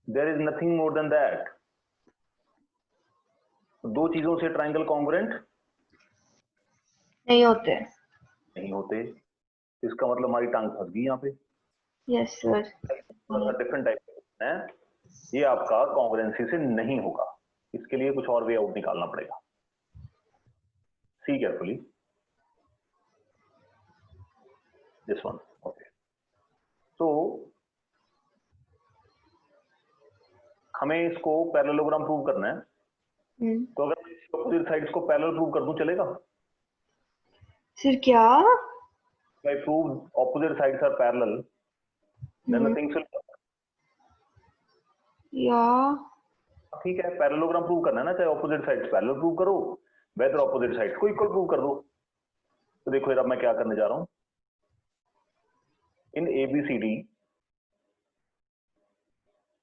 there is nothing more than that. दो चीजों से ट्राइंगल कॉन्ग्रुएंट नहीं होते। नहीं होते, इसका मतलब हमारी टांग फंस गई यहाँ पे। Yes sir. डिफरेंट टाइप है, ये आपका कॉन्ग्रुएंसी से नहीं होगा, इसके लिए कुछ और वे आउट निकालना पड़ेगा। See carefully this one. Okay, तो हमें इसको पैरेललोग्राम प्रूव करना है, तो अगर मैं ऑपोजिट साइड्स को पैरेलल प्रूव कर दूं चलेगा? सर क्या? If I prove opposite sides are parallel, then the things will. या ठीक है, पैरेललोग्राम प्रूव करना है ना, चाहे ऑपोजिट साइड्स पैरेलल प्रूव करो, वेदर ऑपोजिट साइड्स को इक्वल प्रूव कर दो। तो देखो अब मैं क्या करने जा रहा हूं, इन ABCD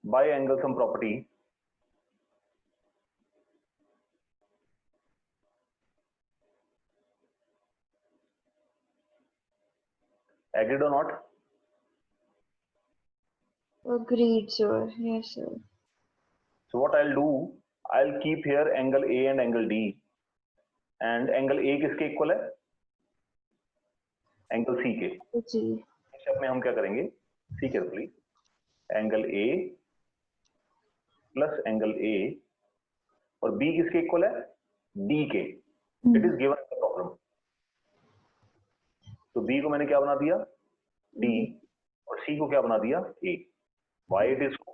bye angle sum property agreed or not? agreed sir. Yes sir. So what I'll do, I'll keep here angle A and angle D, and angle A किसके इक्वल है? एंगल C के। जी। स्टेप में हम क्या करेंगे, see carefully, angle A plus angle A और B किसके equal है? D के। It is given in the problem. तो B को मैंने क्या बना दिया? D, और C को क्या बना दिया? A। Why it is so?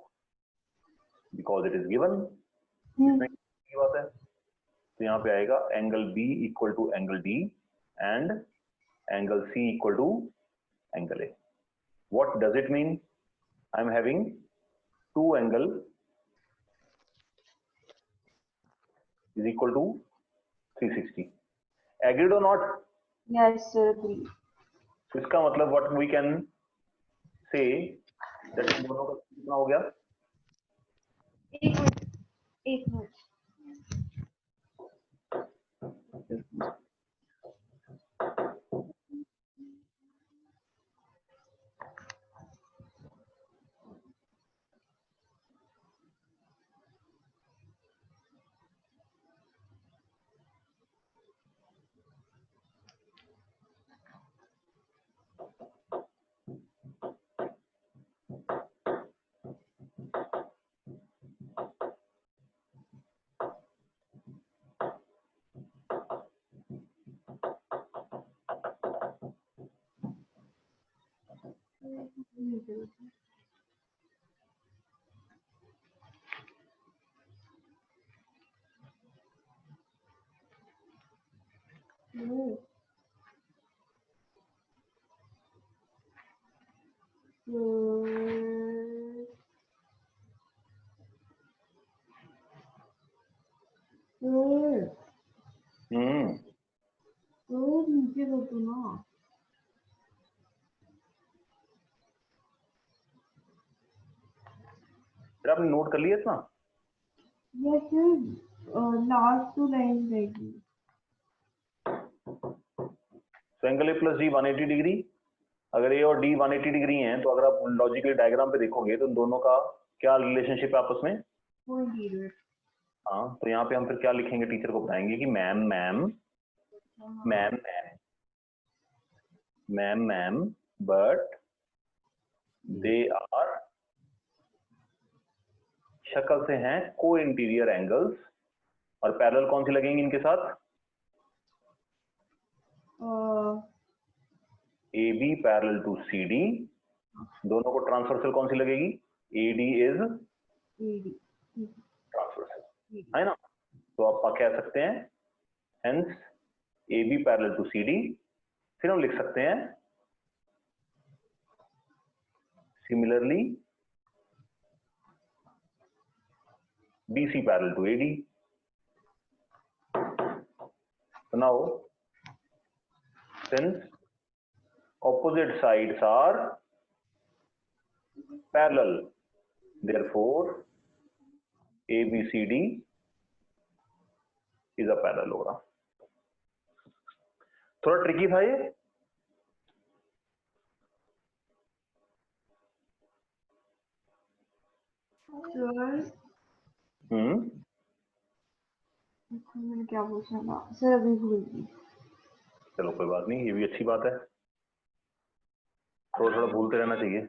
Because it is given। इसमें की बात है, तो यहाँ पे आएगा angle B equal to angle D and angle C equal to angle A। What does it mean? I am having two angle is equal to 360. Agreed or not? Yes sir. Agreed. इसका मतलब what we can say that दोनों का कितना हो गया? एक minute. नीचे रखो ना। फिर आपने नोट कर लिया इतना? Yes sir, last two line रहेगी। तो angle A plus D 180 degree, अगर A और D 180 डिग्री हैं तो अगर आप लॉजिकली डायग्राम पे देखोगे तो दोनों का क्या रिलेशनशिप है आपस में? हाँ, तो यहाँ पे हम फिर क्या लिखेंगे, टीचर को बताएंगे कि ma'am ma'am ma'am ma'am ma'am ma'am but they are, शक्ल से हैं को इंटीरियर एंगल्स, और पैरेलल कौन सी लगेंगी इनके साथ? AB पैरेलल टू CD, दोनों को ट्रांसवर्सल कौन सी लगेगी? AD इज ट्रांसवर्सल, है ना? तो आप कह सकते हैं hence A B parallel to C D, फिर हम लिख सकते हैं similarly B C parallel to A D. So now, since opposite sides are parallel, therefore ABCD is a parallelogram. थोड़ा ट्रिकी था ये। मैंने क्या पूछना था सर, अभी भूल गई। चलो कोई बात नहीं, ये भी अच्छी बात है, थोड़ा थोड़ा भूलते रहना चाहिए।